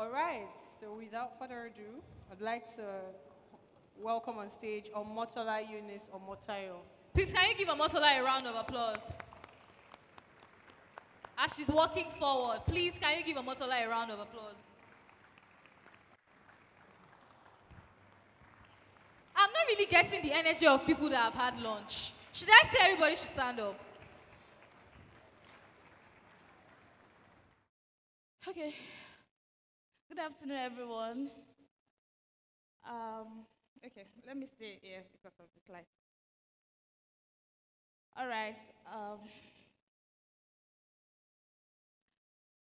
All right, so without further ado, I'd like to welcome on stage Omotola, Eunice, Omotayo. Please, can you give Omotola a round of applause? As she's walking forward, please, can you give Omotola a round of applause? I'm not really getting the energy of people that have had lunch. Should I say everybody should stand up? Okay. Good afternoon, everyone. Okay, let me stay here because of the light. All right.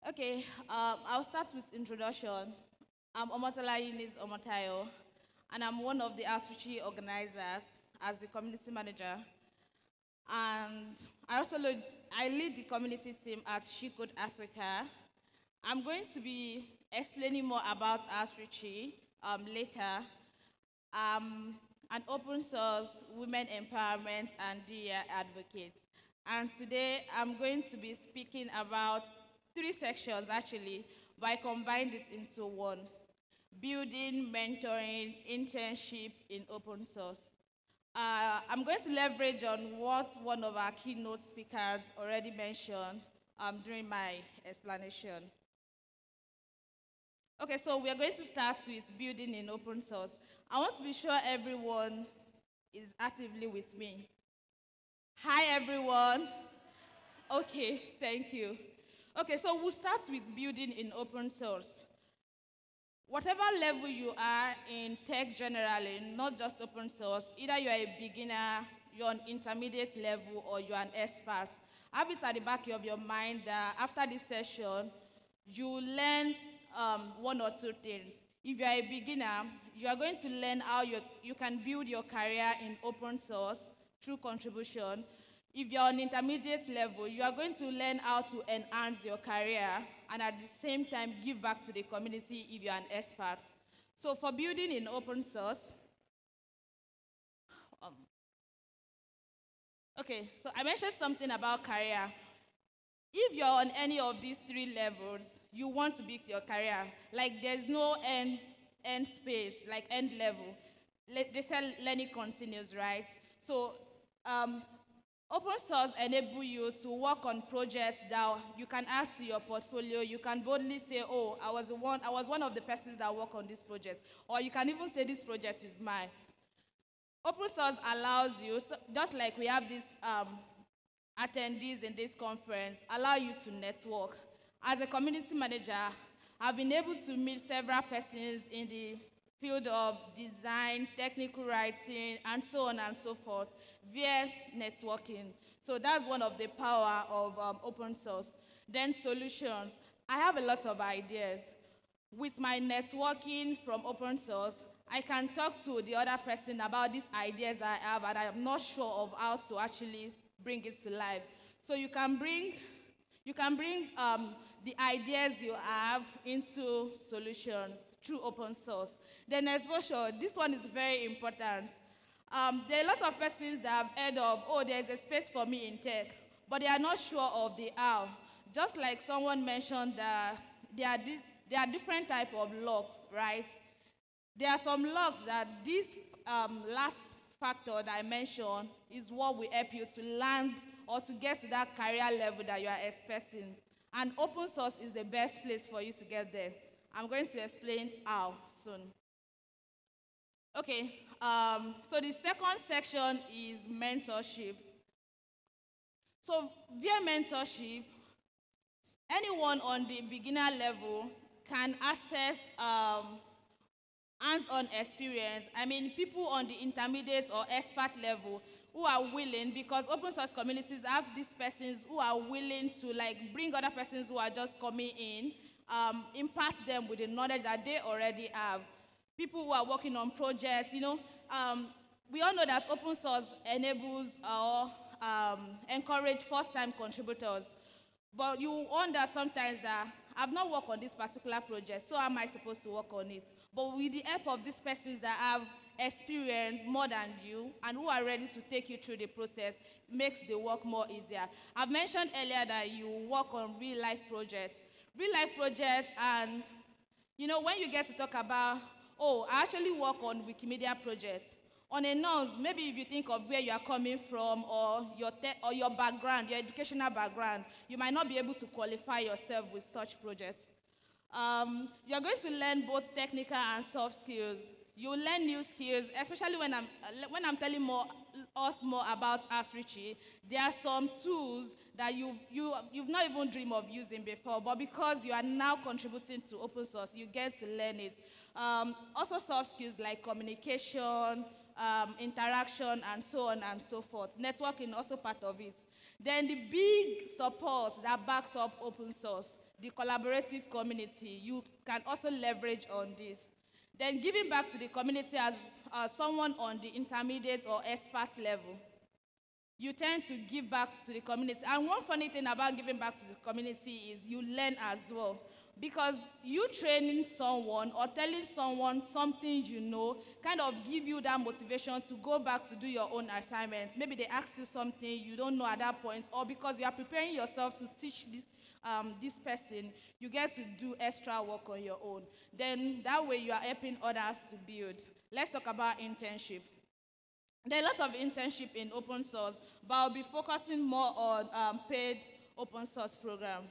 Okay, I'll start with introduction. I'm Omotola Eunice Omotayo, and I'm one of the Outreachy organizers as the community manager. And I lead the community team at She Code Africa. I'm going to be explaining more about Outreachy later. An open source women empowerment and DEI advocate. And today I'm going to be speaking about 3 sections actually, but I combined it into one: building, mentoring, internship in open source. I'm going to leverage on what one of our keynote speakers already mentioned during my explanation. Okay, so we are going to start with building in open source. I want to be sure everyone is actively with me. Hi, everyone. Okay, thank you. Okay, so we'll start with building in open source. Whatever level you are in tech generally, not just open source, either you're a beginner, you're an intermediate level, or you're an expert, have it at the back of your mind that after this session, you learn 1 or 2 things. If you're a beginner, you are going to learn how you can build your career in open source through contribution. If you're on intermediate level, you are going to learn how to enhance your career and at the same time give back to the community if you're an expert. So for building in open source, okay, so I mentioned something about career. If you're on any of these 3 levels, you want to build your career. Like there's no end space, like end level. They say learning continues, right? So open source enable you to work on projects that you can add to your portfolio. You can boldly say, oh, I was one of the persons that work on this project. Or you can even say this project is mine. Open source allows you, so just like we have these attendees in this conference, allow you to network. As a community manager, I've been able to meet several persons in the field of design, technical writing, and so on and so forth via networking. So that's one of the power of open source. Then solutions. I have a lot of ideas. With my networking from open source, I can talk to the other person about these ideas I have, and I'm not sure of how to actually bring it to life. So you can bring the ideas you have into solutions through open source. Then exposure, this one is very important. There are a lot of persons that have heard of, oh, there's a space for me in tech, but they are not sure of the how. Just like someone mentioned that there are different types of logs, right? There are some logs that this last factor that I mentioned is what will help you to land or to get to that career level that you are expecting. And open source is the best place for you to get there. I'm going to explain how soon. Okay, so the second section is mentorship. So via mentorship, anyone on the beginner level can access hands-on experience. I mean, people on the intermediate or expert level who are willing, because open source communities have these persons who are willing to like bring other persons who are just coming in, impart them with the knowledge that they already have. People who are working on projects, you know, we all know that open source enables or encourage first-time contributors. But you wonder sometimes that I've not worked on this particular project, so how am I supposed to work on it? But with the help of these persons that have experience more than you and who are ready to take you through the process, makes the work more easier. I've mentioned earlier that you work on real-life projects. Real-life projects and You know, when you get to talk about, oh, I actually work on Wikimedia projects, on a nose, maybe if you think of where you are coming from or your background, your educational background, you might not be able to qualify yourself with such projects. You're going to learn both technical and soft skills. You'll learn new skills, especially when I'm telling us more about Outreachy. There are some tools that you've not even dreamed of using before, but because you are now contributing to open source, you get to learn it. Also soft skills like communication, interaction, and so on and so forth. Networking also part of it. Then the big support that backs up open source, the collaborative community, you can also leverage on this. Then giving back to the community as someone on the intermediate or expert level, you tend to give back to the community. And one funny thing about giving back to the community is you learn as well. Because you training someone or telling someone something you know kind of give you that motivation to go back to do your own assignments. Maybe they ask you something you don't know at that point, or because you are preparing yourself to teach this person, you get to do extra work on your own. Then that way you are helping others to build. Let's talk about internship. There are lots of internship in open source, but I'll be focusing more on paid open source program.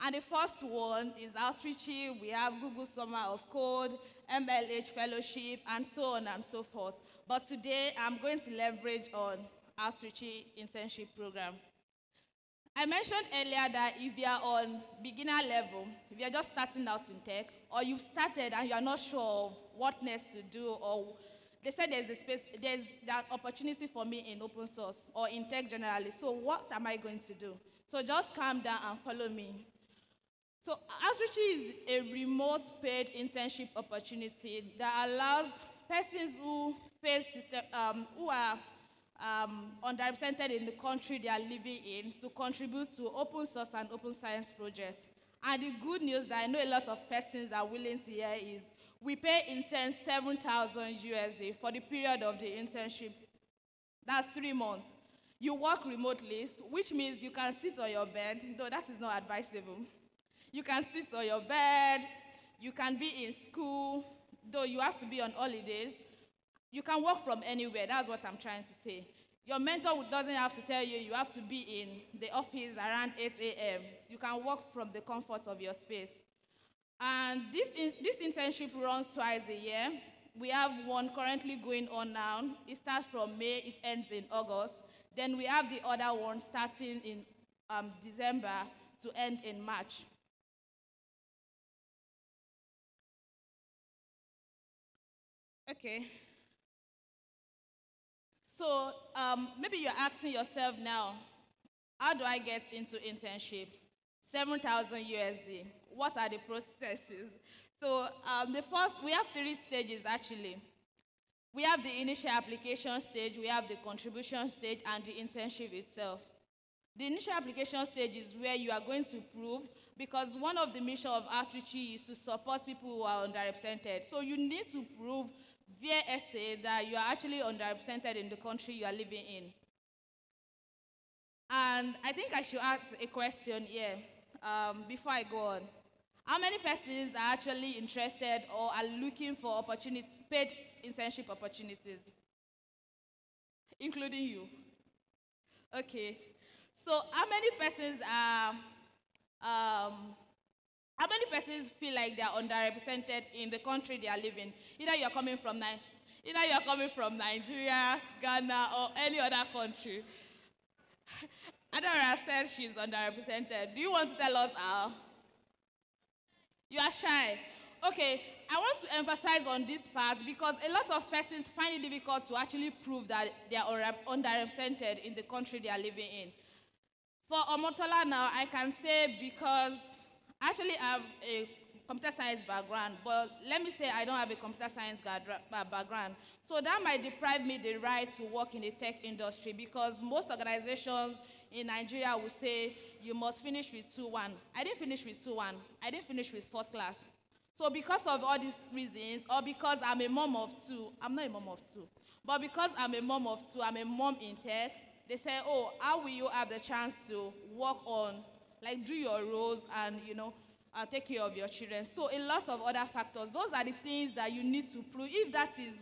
And the first one is Outreachy. We have Google Summer of Code, MLH Fellowship, and so on and so forth. But today, I'm going to leverage on Outreachy internship program. I mentioned earlier that if you're on beginner level, if you're just starting out in tech, or you've started and you're not sure of what next to do, or they said there's that opportunity for me in open source or in tech generally, so what am I going to do? So just calm down and follow me. So Outreachy is a remote paid internship opportunity that allows persons who are underrepresented in the country they are living in to contribute to open source and open science projects. And the good news that I know a lot of persons are willing to hear is we pay interns 7,000 USD for the period of the internship. That's 3 months. You work remotely, which means you can sit on your bed, though that is not advisable. You can sit on your bed, you can be in school, though you have to be on holidays. You can work from anywhere, that's what I'm trying to say. Your mentor doesn't have to tell you you have to be in the office around 8 a.m. You can work from the comfort of your space. And this internship runs twice a year. We have one currently going on now. It starts from May, it ends in August. Then we have the other one starting in December to end in March. Okay. So maybe you're asking yourself now, how do I get into internship? 7,000 USD. What are the processes? So we have 3 stages actually. We have the initial application stage, we have the contribution stage, and the internship itself. The initial application stage is where you are going to prove, because one of the missions of Outreachy is to support people who are underrepresented. So you need to prove via essay that you are actually underrepresented in the country you are living in. And I think I should ask a question here before I go on. How many persons are actually interested or are looking for paid internship opportunities? Including you. Okay. So how many persons feel like they are underrepresented in the country they are living? Either you are coming from Nigeria, Ghana, or any other country. Adora said she's underrepresented. Do you want to tell us how? You are shy. Okay, I want to emphasize on this part because a lot of persons find it difficult to actually prove that they are underrepresented in the country they are living in. For Omotola now, I can say because I actually have a computer science background, but let me say I don't have a computer science background. So that might deprive me the right to work in the tech industry because most organizations in Nigeria will say you must finish with 2-1. I didn't finish with 2-1. I didn't finish with first class. So because of all these reasons, or because I'm a mom of 2, I'm not a mom of 2, but because I'm a mom of 2, I'm a mom in tech, they say, oh, how will you have the chance to work on, like do your roles and, take care of your children. So a lot of other factors. Those are the things that you need to prove. If that is,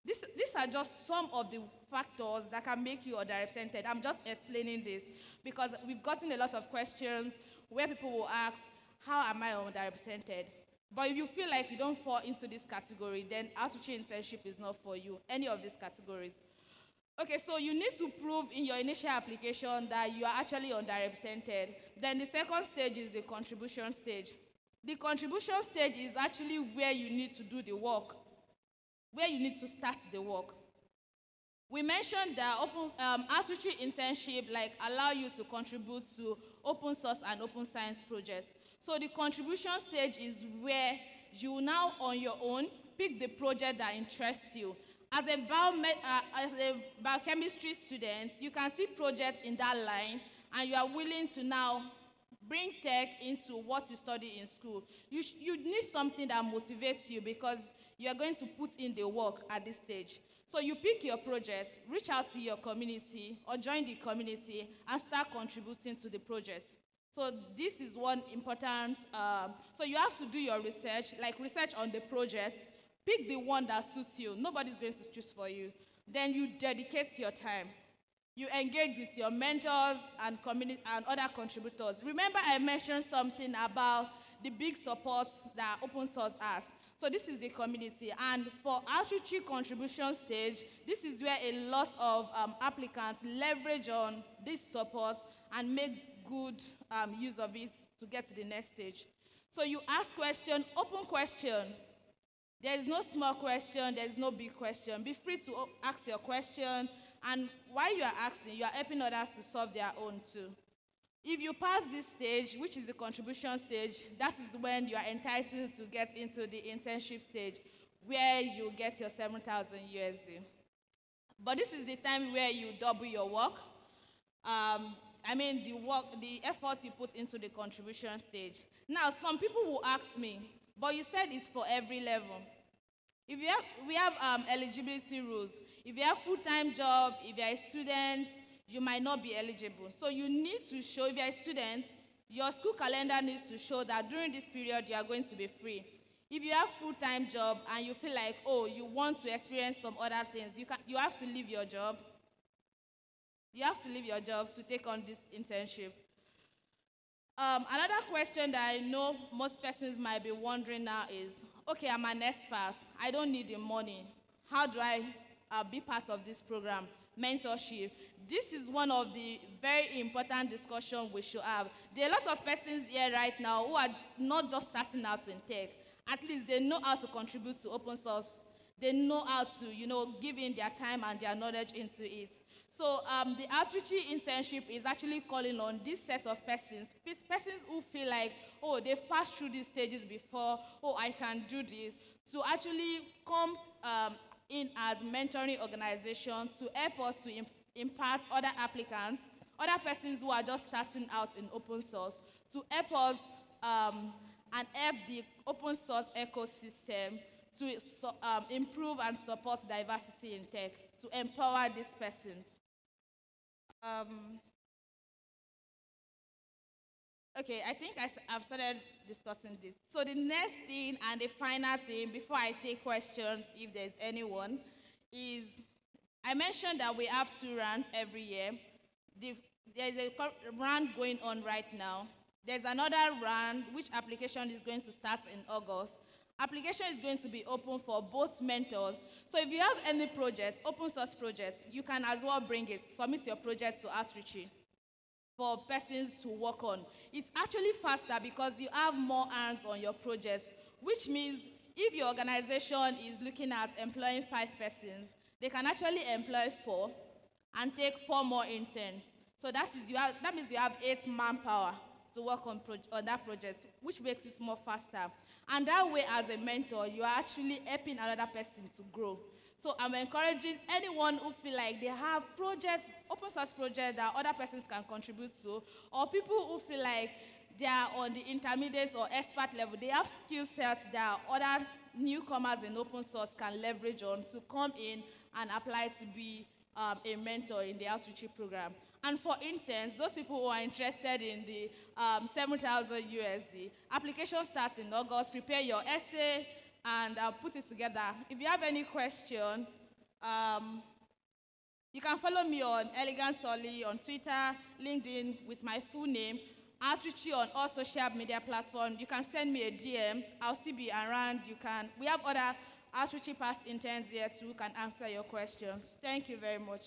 these are just some of the factors that can make you underrepresented. I'm just explaining this because we've gotten a lot of questions where people will ask, how am I underrepresented? But if you feel like you don't fall into this category, then Outreachy internship is not for you, any of these categories. Okay, so you need to prove in your initial application that you are actually underrepresented. Then the second stage is the contribution stage. The contribution stage is actually where you need to do the work, where you need to start the work. We mentioned that Outreachy internship allow you to contribute to open source and open science projects. So the contribution stage is where you now on your own pick the project that interests you. As a biochemistry student, you can see projects in that line, and you are willing to now bring tech into what you study in school. You need something that motivates you because you are going to put in the work at this stage. So you pick your project, reach out to your community, or join the community, and start contributing to the project. So this is one important, so you have to do your research, like research on the project. Pick the one that suits you. Nobody's going to choose for you. Then you dedicate your time. You engage with your mentors and other contributors. Remember I mentioned something about the big support that open source has. So this is the community. And for Outreachy contribution stage, this is where a lot of applicants leverage on this support and make good use of it to get to the next stage. So you ask question, open question. There is no small question, there is no big question. Be free to ask your question, and while you are asking, you are helping others to solve their own too. If you pass this stage, which is the contribution stage, that is when you are entitled to get into the internship stage, where you get your 7,000 USD. But this is the time where you double your work. The efforts you put into the contribution stage. Now, some people will ask me, but you said it's for every level. We have eligibility rules. If you have full-time job, if you're a student, you might not be eligible. So you need to show, if you're a student, your school calendar needs to show that during this period you are going to be free. If you have full-time job and you feel like, oh, you want to experience some other things, you have to leave your job. You have to leave your job to take on this internship. Another question that I know most persons might be wondering now is, okay, I'm an expert. I don't need the money. How do I be part of this program? Mentorship. This is one of the very important discussions we should have. There are a lot of persons here right now who are not just starting out in tech. At least they know how to contribute to open source. They know how to, give in their time and their knowledge into it. So the Outreachy internship is actually calling on this set of persons who feel like, oh, they've passed through these stages before, oh, I can do this, to actually come in as mentoring organizations to help us to impart other applicants, other persons who are just starting out in open source, to help us and help the open source ecosystem to improve and support diversity in tech, to empower these persons. Okay, I think I've started discussing this. So the next thing and the final thing, before I take questions, if there's anyone, is I mentioned that we have 2 rounds every year. There's a round going on right now. There's another round, which application is going to start in August. Application is going to be open for both mentors. So if you have any projects, open source projects, you can as well bring it. Submit your project to Outreachy for persons to work on. It's actually faster because you have more hands on your project, which means if your organization is looking at employing 5 persons, they can actually employ 4 and take 4 more interns. So that means you have 8 manpower to work on that project, which makes it more faster. And that way, as a mentor, you are actually helping another person to grow. So I'm encouraging anyone who feel like they have projects, open source projects that other persons can contribute to, or people who feel like they are on the intermediate or expert level, they have skill sets that other newcomers in open source can leverage on to come in and apply to be a mentor in the Outreachy program. And for interns, those people who are interested in the 7,000 USD, application starts in August. Prepare your essay and put it together. If you have any question, you can follow me on Elegant Solly on Twitter, LinkedIn with my full name, Outreachy on all social media platforms. You can send me a DM. I'll still be around. We have other Outreachy past interns here too who can answer your questions. Thank you very much.